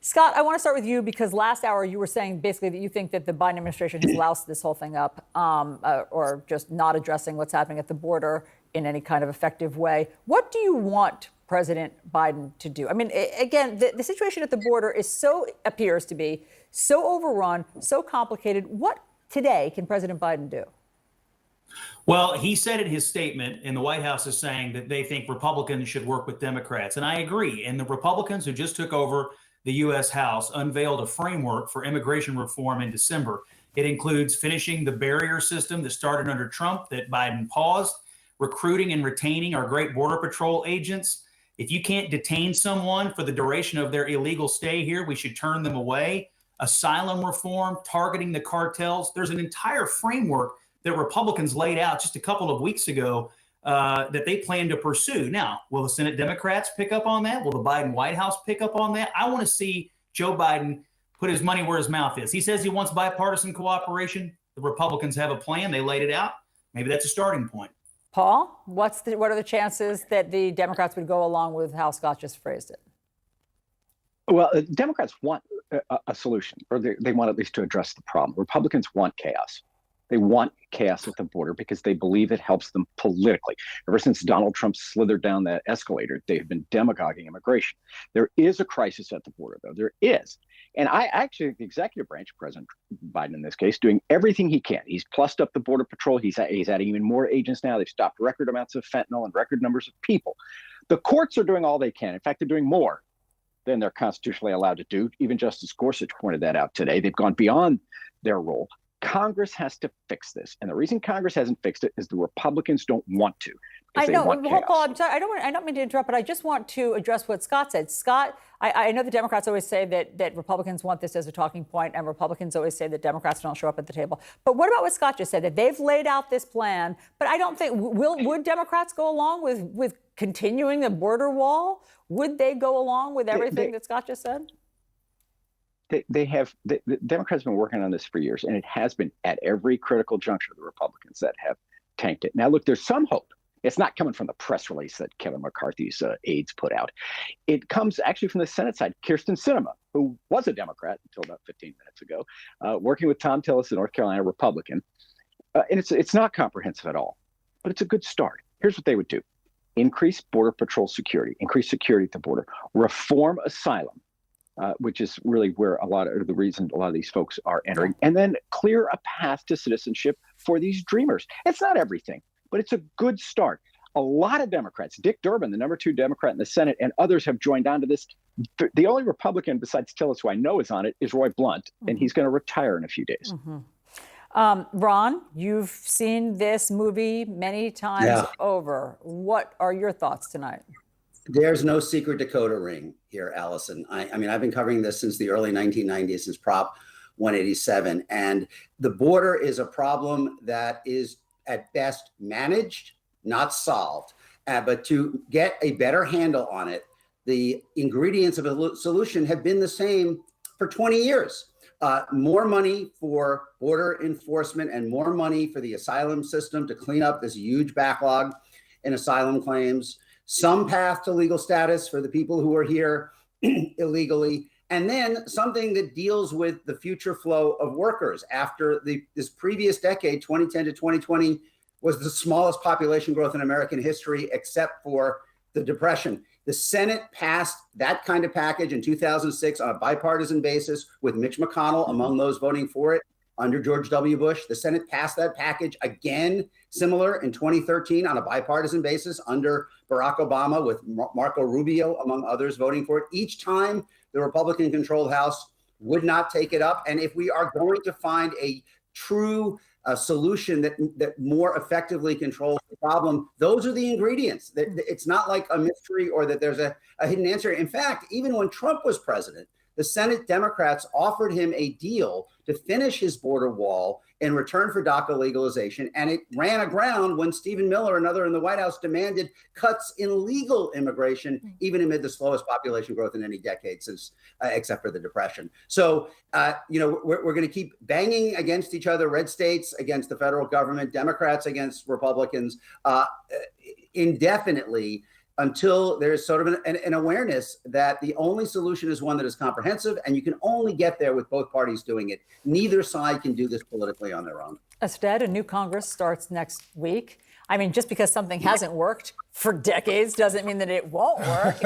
Scott, I want to start with you because last hour you were saying basically that you think that the Biden administration has loused this whole thing up or just not addressing what's happening at the border in any kind of effective way. What do you want President Biden to do? I mean, again, the situation at the border appears to be so overrun, so complicated. What today can President Biden do? Well, he said in his statement, and the White House is saying that they think Republicans should work with Democrats. And I agree. And the Republicans who just took over the U.S. House unveiled a framework for immigration reform in December. It includes finishing the barrier system that started under Trump that Biden paused, recruiting and retaining our great Border Patrol agents. If you can't detain someone for the duration of their illegal stay here, we should turn them away. Asylum reform, targeting the cartels. There's an entire framework that Republicans laid out just a couple of weeks ago that they plan to pursue. Now, will the Senate Democrats pick up on that? Will the Biden White House pick up on that? I want to see Joe Biden put his money where his mouth is. He says he wants bipartisan cooperation. The Republicans have a plan. They laid it out. Maybe that's a starting point. Paul, what are the chances that the Democrats would go along with how Scott just phrased it? Well, Democrats want a solution, or they want at least to address the problem. Republicans want chaos. They want chaos at the border because they believe it helps them politically. Ever since Donald Trump slithered down that escalator, they've been demagoguing immigration. There is a crisis at the border, though. There is. And I actually, the executive branch, President Biden in this case, doing everything he can. He's plussed up the Border Patrol. He's adding even more agents now. They've stopped record amounts of fentanyl and record numbers of people. The courts are doing all they can. In fact, they're doing more than they're constitutionally allowed to do. Even Justice Gorsuch pointed that out today. They've gone beyond their role. Congress has to fix this. And the reason Congress hasn't fixed it is the Republicans don't want to. I know. Paul, I'm sorry. I don't mean to interrupt, but I just want to address what Scott said. Scott, I know the Democrats always say that Republicans want this as a talking point, and Republicans always say that Democrats don't show up at the table. But what about what Scott just said, that they've laid out this plan, but I don't think, would Democrats go along with continuing the border wall? Would they go along with everything that Scott just said? The Democrats have been working on this for years, and it has been at every critical juncture the Republicans that have tanked it. Now, look, there's some hope. It's not coming from the press release that Kevin McCarthy's aides put out. It comes actually from the Senate side. Kirsten Sinema, who was a Democrat until about 15 minutes ago, working with Tom Tillis, a North Carolina Republican. And it's not comprehensive at all, but it's a good start. Here's what they would do. Increase Border Patrol security, increase security at the border, reform asylum, which is really where the reason a lot of these folks are entering, and then clear a path to citizenship for these dreamers. It's not everything, but it's a good start. A lot of Democrats, Dick Durbin, the number 2 Democrat in the Senate, and others have joined on to this. The only Republican besides Tillis who I know is on it is Roy Blunt, and he's going to retire in a few days. Ron, you've seen this movie many times over. What are your thoughts tonight? There's no secret Dakota ring here, Allison. I mean, I've been covering this since the early 1990s, since Prop 187. And the border is a problem that is at best managed, not solved. But to get a better handle on it, the ingredients of a solution have been the same for 20 years. More money for border enforcement and more money for the asylum system to clean up this huge backlog in asylum claims. Some path to legal status for the people who are here illegally, and then something that deals with the future flow of workers after this previous decade, 2010 to 2020, was the smallest population growth in American history, except for the Depression. The Senate passed that kind of package in 2006 on a bipartisan basis with Mitch McConnell among those voting for it. Under George W. Bush, the Senate passed that package again, similar in 2013 on a bipartisan basis under Barack Obama with Marco Rubio, among others, voting for it. Each time the Republican-controlled House would not take it up. And if we are going to find a true solution that more effectively controls the problem, those are the ingredients. It's not like a mystery or that there's a hidden answer. In fact, even when Trump was president, the Senate Democrats offered him a deal to finish his border wall in return for DACA legalization. And it ran aground when Stephen Miller and others in the White House demanded cuts in legal immigration, even amid the slowest population growth in any decade since, except for the Depression. So, we're going to keep banging against each other, red states against the federal government, Democrats against Republicans, indefinitely. until there's sort of an awareness that the only solution is one that is comprehensive, and you can only get there with both parties doing it. Neither side can do this politically on their own. Astead, a new Congress starts next week. I mean, just because something hasn't worked for decades doesn't mean that it won't work.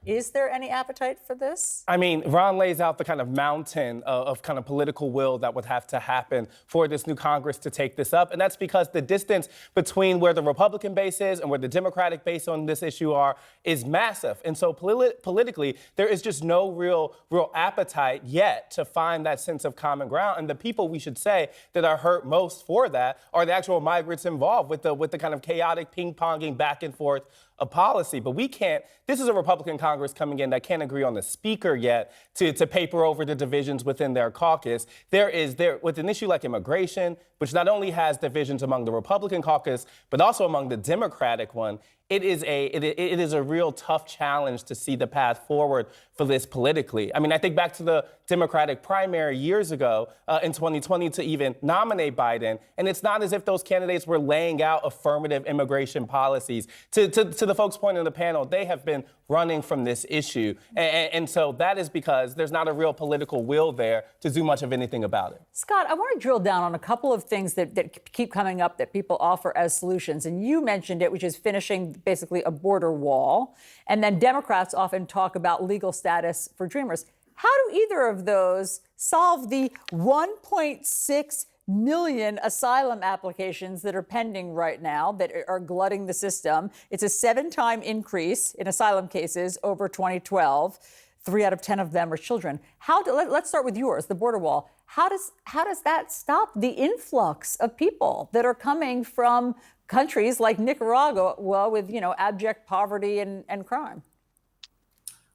Is there any appetite for this? I mean, Ron lays out the kind of mountain of kind of political will that would have to happen for this new Congress to take this up. And that's because the distance between where the Republican base is and where the Democratic base on this issue is massive. And so politically, there is just no real appetite yet to find that sense of common ground. And the people, we should say, that are hurt most for that are the actual migrants involved with the kind of chaotic ping-ponging back and forth of policy. But we can't, this is a Republican Congress coming in that can't agree on the speaker yet to paper over the divisions within their caucus. With an issue like immigration, which not only has divisions among the Republican caucus, but also among the Democratic one, it is a real tough challenge to see the path forward for this politically. I mean, I think back to the Democratic primary years ago in 2020 to even nominate Biden, and it's not as if those candidates were laying out affirmative immigration policies. To the folks pointing on the panel, they have been running from this issue. And so that is because there's not a real political will there to do much of anything about it. Scott, I want to drill down on a couple of things that keep coming up that people offer as solutions. And you mentioned it, which is finishing basically a border wall. And then Democrats often talk about legal status for Dreamers. How do either of those solve the 1.6 million asylum applications that are pending right now that are glutting the system? It's a 7-time increase in asylum cases over 2012. 3 out of 10 of them are children. Let's start with yours, the border wall. How does that stop the influx of people that are coming from countries like Nicaragua with, abject poverty and crime?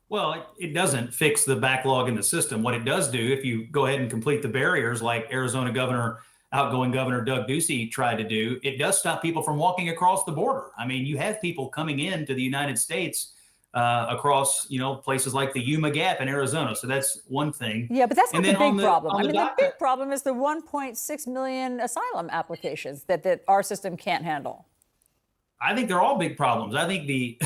Well, it doesn't fix the backlog in the system. What it does do, if you go ahead and complete the barriers like Arizona outgoing Governor Doug Ducey tried to do, it does stop people from walking across the border. I mean, you have people coming into the United States across, places like the Yuma Gap in Arizona. So that's one thing. Yeah, but that's not the big problem. The big problem is the 1.6 million asylum applications that our system can't handle. I think they're all big problems. I think the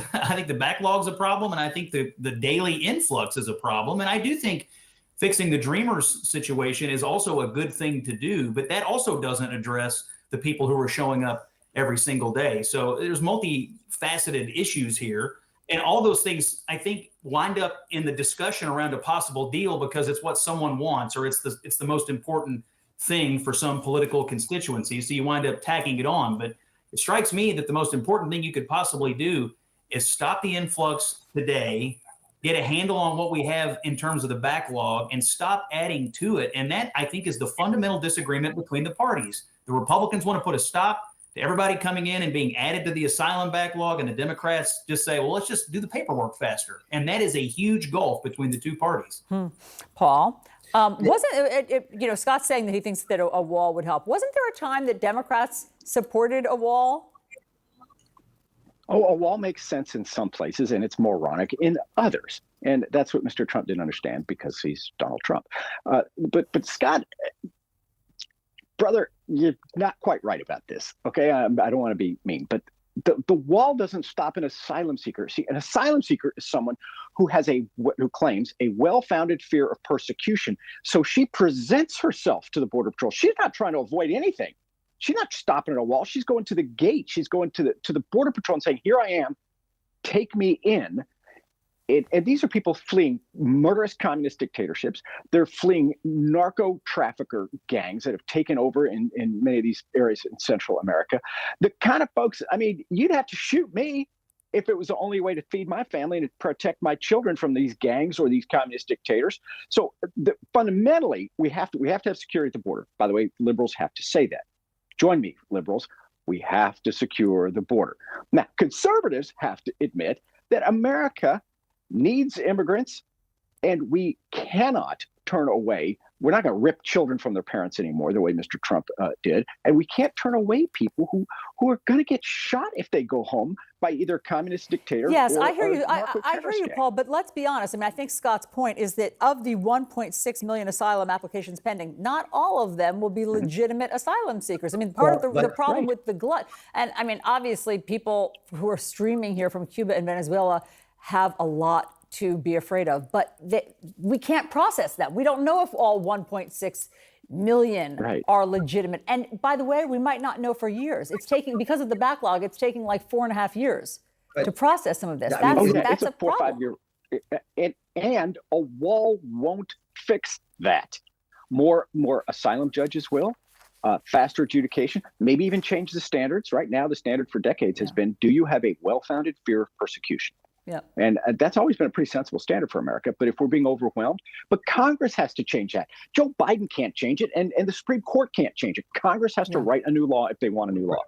backlog's a problem, and I think the daily influx is a problem. And I do think fixing the Dreamers situation is also a good thing to do, but that also doesn't address the people who are showing up every single day. So there's multifaceted issues here. And all those things, I think, wind up in the discussion around a possible deal because it's what someone wants, or it's the most important thing for some political constituency. So you wind up tacking it on. But it strikes me that the most important thing you could possibly do is stop the influx today, get a handle on what we have in terms of the backlog, and stop adding to it. And that, I think, is the fundamental disagreement between the parties. The Republicans want to put a stop to everybody coming in and being added to the asylum backlog, and the Democrats just say, well, let's just do the paperwork faster. And that is a huge gulf between the two parties. Paul? Wasn't it, Scott's saying that he thinks that a wall would help. Wasn't there a time that Democrats supported a wall? Oh, a wall makes sense in some places, and it's moronic in others. And that's what Mr. Trump didn't understand because he's Donald Trump. But Scott, brother, you're not quite right about this. Okay, I don't want to be mean, but the wall doesn't stop an asylum seeker. See, an asylum seeker is someone who claims a well-founded fear of persecution. So she presents herself to the Border Patrol. She's not trying to avoid anything. She's not stopping at a wall. She's going to the gate. She's going to the Border Patrol and saying, "Here I am. Take me in." And these are people fleeing murderous communist dictatorships. They're fleeing narco trafficker gangs that have taken over in many of these areas in Central America. The kind of folks, I mean, you'd have to shoot me if it was the only way to feed my family and to protect my children from these gangs or these communist dictators. So fundamentally, we have to have security at the border. By the way, liberals have to say that. Join me, liberals. We have to secure the border. Now, conservatives have to admit that America needs immigrants, and we cannot turn away. We're not going to rip children from their parents anymore, the way Mr. Trump did, and we can't turn away people who are going to get shot if they go home by either a communist dictator. Yes, or I hear you. a I hear you, gang. Paul. But let's be honest. I mean, I think Scott's point is that of the 1.6 million asylum applications pending, not all of them will be legitimate asylum seekers. I mean, part of the problem with the glut, and I mean, obviously, people who are streaming here from Cuba and Venezuela have a lot to be afraid of, but we can't process that. We don't know if all 1.6 million are legitimate. And by the way, we might not know for years. It's taking, because of the backlog, it's taking like 4.5 years to process some of this. That's a 4 or 5 year, and a wall won't fix that. More asylum judges will. Faster adjudication, maybe even change the standards. Right now, the standard for decades has been, do you have a well-founded fear of persecution? Yeah. And that's always been a pretty sensible standard for America. But if we're being overwhelmed, but Congress has to change that. Joe Biden can't change it, and the Supreme Court can't change it. Congress has to write a new law if they want a new law.